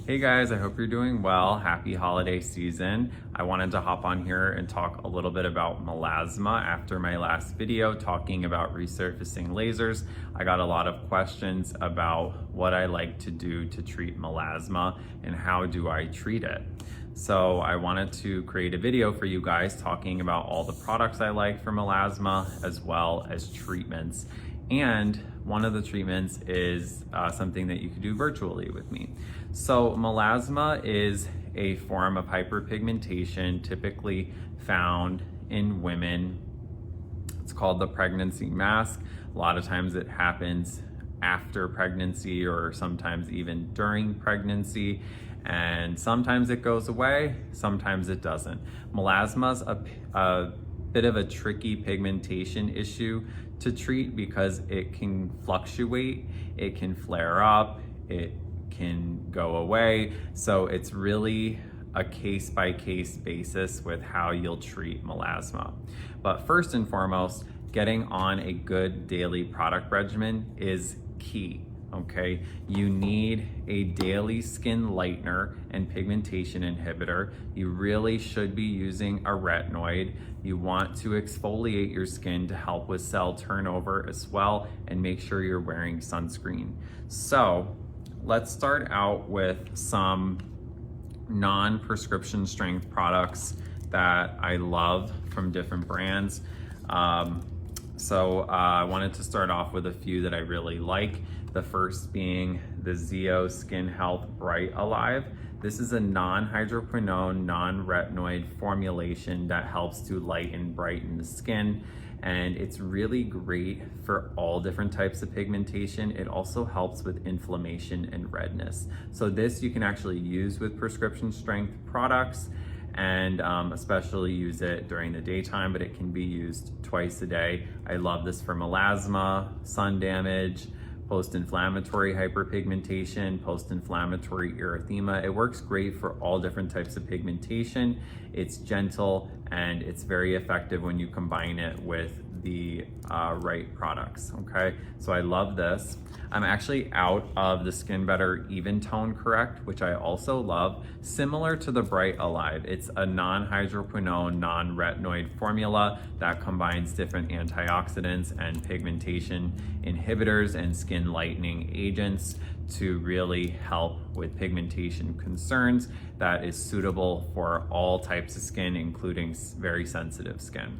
Hey guys, I hope you're doing well. Happy holiday season. I wanted to hop on here and talk a little bit about melasma after my last video talking about resurfacing lasers. I got a lot of questions about what I like to do to treat melasma and how do I treat it. So I wanted to create a video for you guys talking about all the products I like for melasma as well as treatments. And one of the treatments is something that you could do virtually with me. So melasma is a form of hyperpigmentation typically found in women. It's called the pregnancy mask. A lot of times it happens after pregnancy or sometimes even during pregnancy. And sometimes it goes away, sometimes it doesn't. Melasma's a bit of a tricky pigmentation issue to treat because it can fluctuate, it can flare up, it can go away. So it's really a case-by-case basis with how you'll treat melasma. But first and foremost, getting on a good daily product regimen is key. Okay, you need a daily skin lightener and pigmentation inhibitor. You really should be using a retinoid. You want to exfoliate your skin to help with cell turnover as well, and make sure you're wearing sunscreen. So let's start out with some non-prescription strength products that I love from different brands. I wanted to start off with a few that I really like. The first being the Zeo Skin Health Bright Alive. This is a non-hydroquinone, non-retinoid formulation that helps to lighten, brighten the skin. And it's really great for all different types of pigmentation. It also helps with inflammation and redness. So this you can actually use with prescription strength products, and especially use it during the daytime, but it can be used twice a day. I love this for melasma, sun damage, post-inflammatory hyperpigmentation, post-inflammatory erythema. It works great for all different types of pigmentation. It's gentle and it's very effective when you combine it with the right products, okay? So I love this. I'm actually out of the Skin Better Even Tone Correct, which I also love. Similar to the Bright Alive, it's a non-hydroquinone, non-retinoid formula that combines different antioxidants and pigmentation inhibitors and skin lightening agents to really help with pigmentation concerns that is suitable for all types of skin, including very sensitive skin,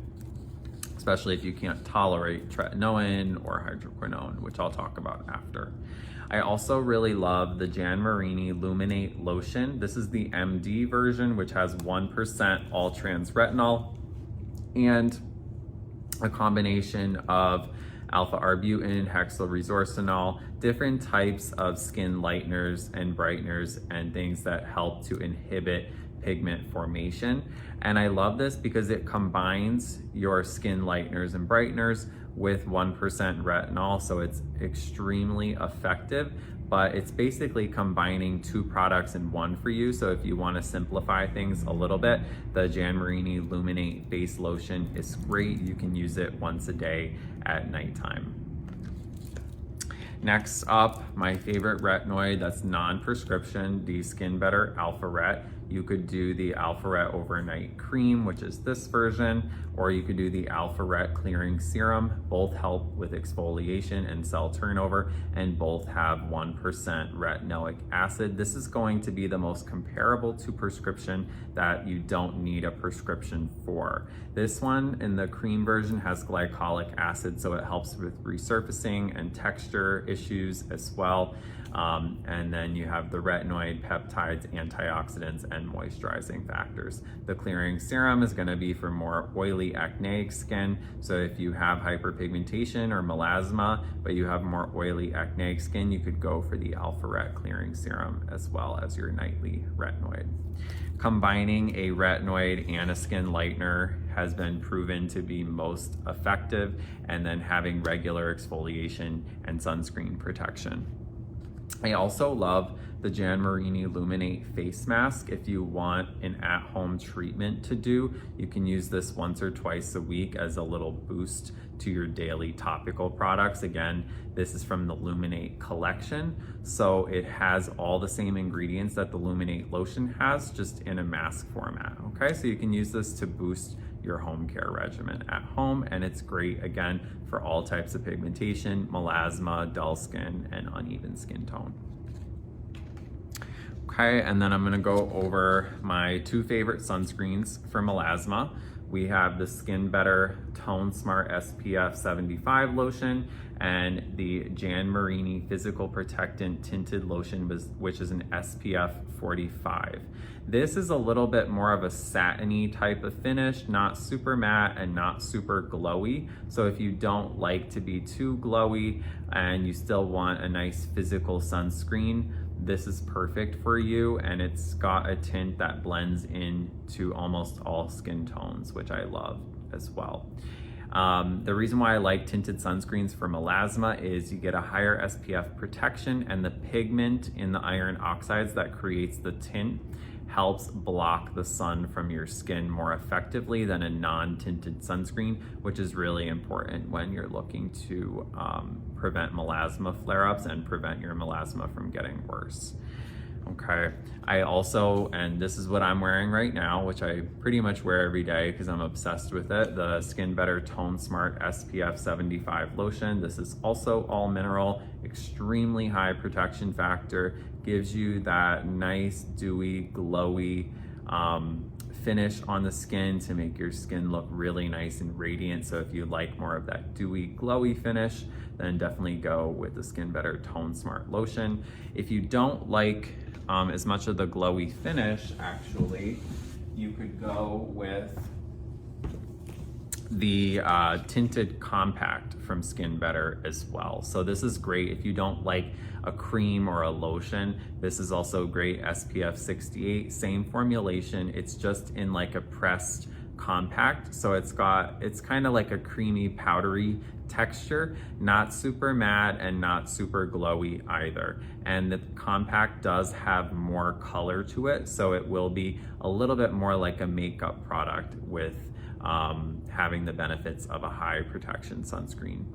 especially if you can't tolerate tretinoin or hydroquinone, which I'll talk about after. I also really love the Jan Marini Luminate Lotion. This is the MD version, which has 1% all trans retinol and a combination of alpha-arbutin, hexylresorcinol, different types of skin lighteners and brighteners and things that help to inhibit pigment formation. And I love this because it combines your skin lighteners and brighteners with 1% retinol, so it's extremely effective, but it's basically combining two products in one for you. So if you want to simplify things a little bit, the Jan Marini Luminate Base Lotion is great. You can use it once a day at nighttime. Next up, my favorite retinoid that's non-prescription, the Skin Better Alpha Ret. You could do the Alpha Ret Overnight Cream, which is this version, or you could do the Alpha Ret Clearing Serum. Both help with exfoliation and cell turnover, and both have 1% retinoic acid. This is going to be the most comparable to prescription that you don't need a prescription for. This one in the cream version has glycolic acid, so it helps with resurfacing and texture issues as well. And then you have the retinoid, peptides, antioxidants, and moisturizing factors. The clearing serum is going to be for more oily acneic skin. So if you have hyperpigmentation or melasma, but you have more oily acneic skin, you could go for the Alpha Ret clearing serum as well as your nightly retinoid. Combining a retinoid and a skin lightener has been proven to be most effective, and then having regular exfoliation and sunscreen protection. I also love the Jan Marini Illuminate face mask. If you want an at-home treatment to do, you can use this once or twice a week as a little boost to your daily topical products. Again, this is from the Illuminate collection, so it has all the same ingredients that the Illuminate lotion has, just in a mask format. Okay, so you can use this to boost your home care regimen at home, and it's great again for all types of pigmentation, melasma, dull skin, and uneven skin tone. Okay, and then I'm gonna go over my 2 favorite sunscreens for melasma. We have the Skin Better Tone Smart SPF 75 lotion and the Jan Marini Physical Protectant Tinted Lotion, which is an SPF 45. This is a little bit more of a satiny type of finish, not super matte and not super glowy. So if you don't like to be too glowy and you still want a nice physical sunscreen, this is perfect for you, and it's got a tint that blends into almost all skin tones, which I love as well. The reason why I like tinted sunscreens for melasma is you get a higher SPF protection, and the pigment in the iron oxides that creates the tint helps block the sun from your skin more effectively than a non-tinted sunscreen, which is really important when you're looking to prevent melasma flare-ups and prevent your melasma from getting worse. Okay, I also, and this is what I'm wearing right now, which I pretty much wear every day because I'm obsessed with it, the Skin Better Tone Smart SPF 75 lotion. This is also all mineral, extremely high protection factor, gives you that nice dewy, glowy finish on the skin to make your skin look really nice and radiant. So if you like more of that dewy, glowy finish, then definitely go with the Skin Better Tone Smart lotion. If you don't like as much of the glowy finish, actually, you could go with the tinted compact from Skin Better as well. So this is great if you don't like a cream or a lotion. This is also great, SPF 68, same formulation. It's just in like a pressed compact. So it's kind of like a creamy, powdery texture, not super matte and not super glowy either. And the compact does have more color to it, so it will be a little bit more like a makeup product with having the benefits of a high protection sunscreen.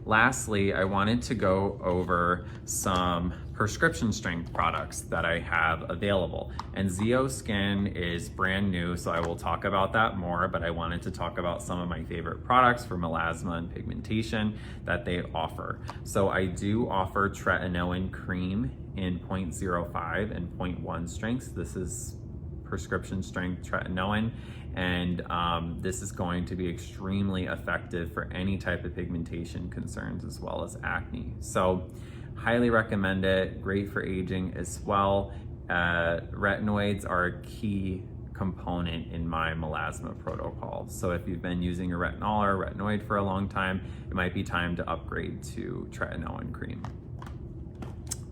Lastly, I wanted to go over some prescription strength products that I have available. And Zeo Skin is brand new, so I will talk about that more, but I wanted to talk about some of my favorite products for melasma and pigmentation that they offer. So I do offer tretinoin cream in 0.05 and 0.1 strengths. This is prescription strength tretinoin, and this is going to be extremely effective for any type of pigmentation concerns as well as acne. So highly recommend it, great for aging as well. Retinoids are a key component in my melasma protocol. So if you've been using a retinol or a retinoid for a long time, it might be time to upgrade to tretinoin cream.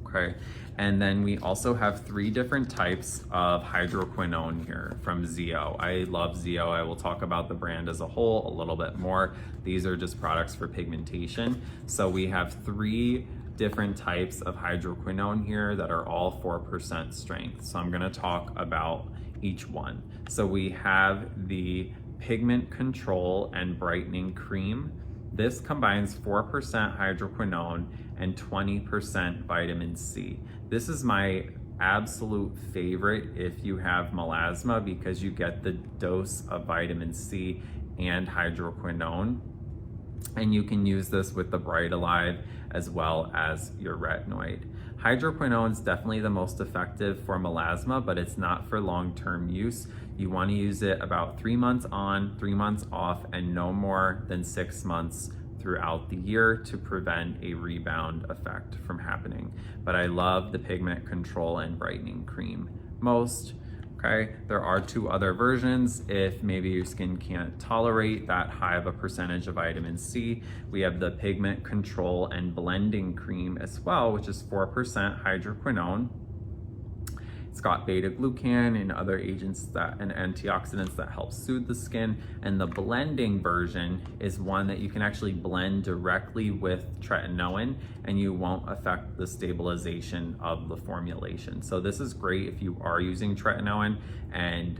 Okay, and then we also have 3 different types of hydroquinone here from Zeo. I love Zeo. I will talk about the brand as a whole a little bit more. These are just products for pigmentation. So we have 3 different types of hydroquinone here that are all 4% strength. So I'm gonna talk about each one. So we have the Pigment Control and Brightening Cream. This combines 4% hydroquinone and 20% vitamin C. This is my absolute favorite if you have melasma because you get the dose of vitamin C and hydroquinone. And you can use this with the Bright Alive as well as your retinoid. Hydroquinone is definitely the most effective for melasma, but it's not for long-term use. You want to use it about 3 months on, 3 months off, and no more than 6 months throughout the year to prevent a rebound effect from happening. But I love the Pigment Control and Brightening Cream most. Okay, there are 2 other versions if maybe your skin can't tolerate that high of a percentage of vitamin C. We have the Pigment Control and Blending Cream as well, which is 4% hydroquinone It's got beta-glucan and other agents and antioxidants that help soothe the skin. And the blending version is one that you can actually blend directly with tretinoin, and you won't affect the stabilization of the formulation. So this is great if you are using tretinoin and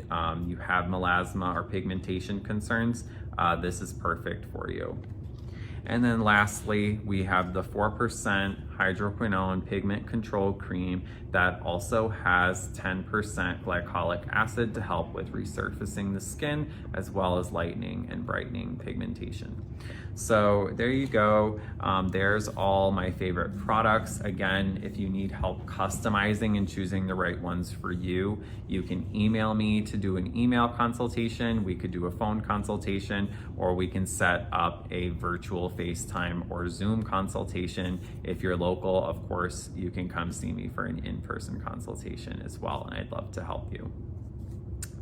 you have melasma or pigmentation concerns. This is perfect for you. And then lastly, we have the 4% hydroquinone pigment control cream that also has 10% glycolic acid to help with resurfacing the skin, as well as lightening and brightening pigmentation. So there you go. There's all my favorite products. Again, if you need help customizing and choosing the right ones for you, you can email me to do an email consultation. We could do a phone consultation, or we can set up a virtual FaceTime or Zoom consultation. If you're local, of course, you can come see me for an in-person consultation as well, and I'd love to help you.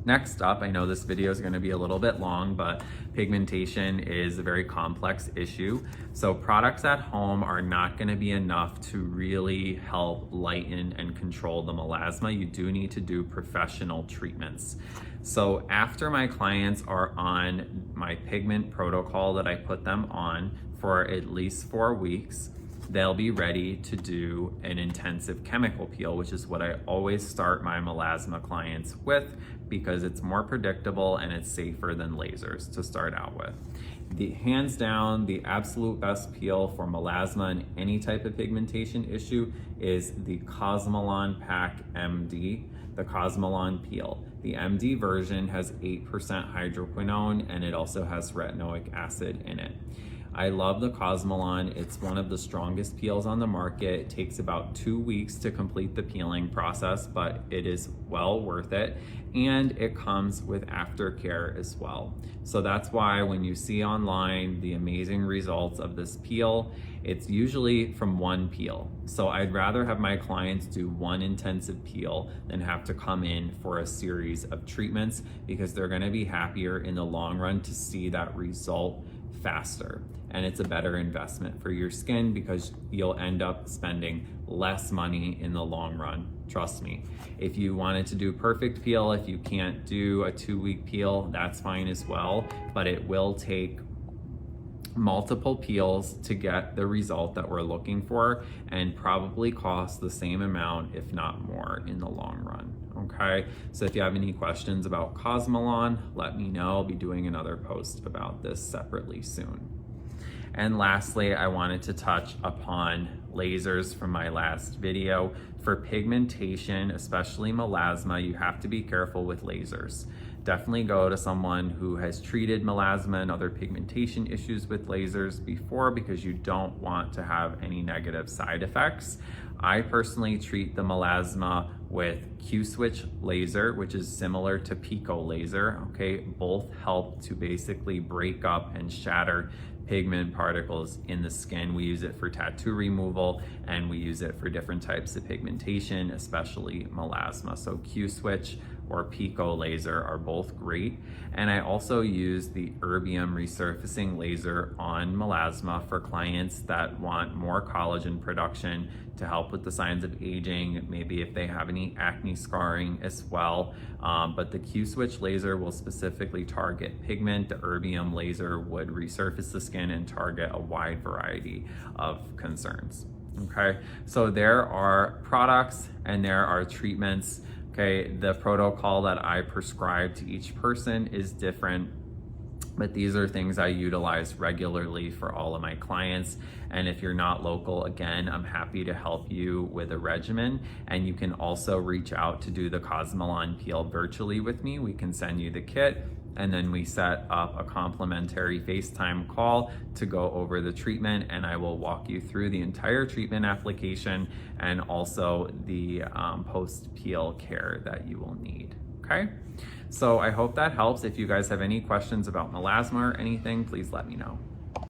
Next up, I know this video is going to be a little bit long, but pigmentation is a very complex issue. So products at home are not going to be enough to really help lighten and control the melasma. You do need to do professional treatments. So after my clients are on my pigment protocol that I put them on for at least 4 weeks, they'll be ready to do an intensive chemical peel, which is what I always start my melasma clients with, because it's more predictable and it's safer than lasers to start out with. The hands down, the absolute best peel for melasma and any type of pigmentation issue is the Cosmelan Pack MD, the Cosmelan peel. The MD version has 8% hydroquinone, and it also has retinoic acid in it. I love the Cosmelan. It's one of the strongest peels on the market. It takes about 2 weeks to complete the peeling process, but it is well worth it. And it comes with aftercare as well. So that's why when you see online the amazing results of this peel, it's usually from one peel. So I'd rather have my clients do one intensive peel than have to come in for a series of treatments, because they're gonna be happier in the long run to see that result faster. And it's a better investment for your skin, because you'll end up spending less money in the long run. Trust me. If you wanted to do perfect peel, if you can't do a 2-week peel, that's fine as well, but it will take multiple peels to get the result that we're looking for, and probably cost the same amount, if not more, in the long run. Okay, so if you have any questions about Cosmelan, let me know. I'll be doing another post about this separately soon. And lastly, I wanted to touch upon lasers from my last video. For pigmentation, especially melasma, you have to be careful with lasers. Definitely go to someone who has treated melasma and other pigmentation issues with lasers before, because you don't want to have any negative side effects. I personally treat the melasma with Q-switch laser, which is similar to pico laser. Okay, both help to basically break up and shatter pigment particles in the skin. We use it for tattoo removal, and we use it for different types of pigmentation, especially melasma. So Q-switch or pico laser are both great. And I also use the erbium resurfacing laser on melasma for clients that want more collagen production to help with the signs of aging, maybe if they have any acne scarring as well. But the Q-switch laser will specifically target pigment. The erbium laser would resurface the skin and target a wide variety of concerns. Okay, so there are products and there are treatments. Okay, the protocol that I prescribe to each person is different, but these are things I utilize regularly for all of my clients. And if you're not local, again, I'm happy to help you with a regimen. And you can also reach out to do the Cosmelan peel virtually with me. We can send you the kit, and then we set up a complimentary FaceTime call to go over the treatment, and I will walk you through the entire treatment application and also the post-peel care that you will need. Okay, so I hope that helps. If you guys have any questions about melasma or anything, please let me know.